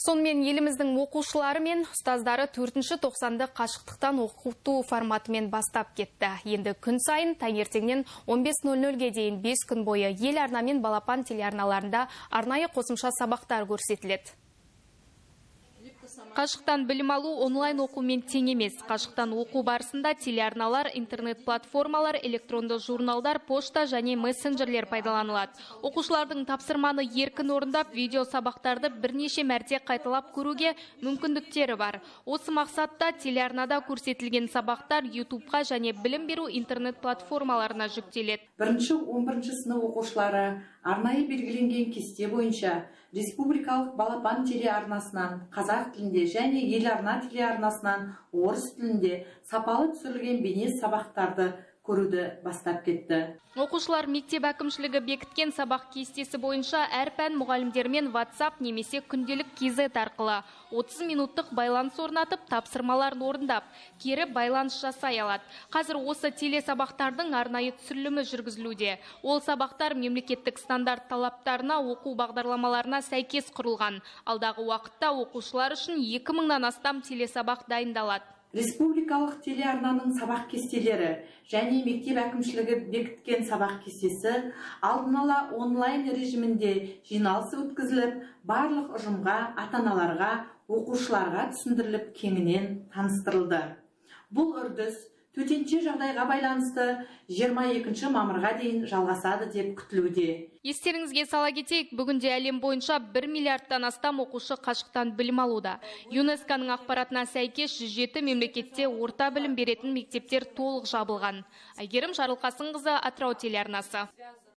Сонымен еліміздің оқушылары мен ұстаздары 4-ші тоқсанды қашықтықтан оқыту форматымен бастап кетті. Енді күн сайын таңертеңнен 15:00-ге дейін 5 күн бойы ел арна мен балапан телеарналарында арнайы қосымша сабақтар көрсетіледі. Қашықтан білім алу онлайн оқумен тең емес. Қашықтан оқу барысында телеарналар, интернет-платформалар, электронды журналдар, пошта және мессенджерлер пайдаланылады. Оқушылардың тапсырманы еркін орындап, видео сабақтарды бірнеше мәрте қайталап көруге мүмкіндіктері бар. Осы мақсатта телеарнада көрсетілген сабақтар YouTube-ға және білім беру интернет-платформаларына жүктеледі. 1-11 сынып оқушылары арнайы белгіленген кесте бойынша республикалық балапан телеарнасынан қазақ тілінде және ел арна телеарнасынан орыс тілінде сапалы түсірілген бейне сабақтарды көруді бастап кетті. Оқушылар мектеп әкімшілігі бекіткен сабақ кестесі бойынша әр пән мұғалімдермен WhatsApp немесе күнделік KZ арқылы 30 минуттық байланыс орнатып, тапсырмаларын орындап, кері байланыс жасай алады. Қазір осы телесабақтардың арнайы түсірілімі жүргізілуде. Ол сабақтар мемлекеттік стандарт талаптарына, оқу бағдарламаларына сәйкес құрылған. Алдағы уақытта оқушылар үшін 2000-нан астам телесабақ дайындалады. Республикалық телеарнаның сабақ кестелері және мектеп әкімшілігі бекіткен сабақ кестесі алдын ала онлайн режимінде жиналыс өткізіліп, барлық ұжымға, ата-аналарға, оқушыларға түсіндіріліп кеңінен таныстырылды. Бұл үрдіс төтенше жағдайға байланысты 22 мамырға дейін жалғасады деп күтілуде. Естеріңізге сала кетейік, бүгінде әлем бойынша 1 миллиардтан астам оқушы қашықтан білім алуда. ЮНЕСКО-ның ақпаратына сәйкес 107 мемлекетте орта білім беретін мектептер толық жабылған. Айгерім Жарылқасынқызы, Атырау телеарнасы.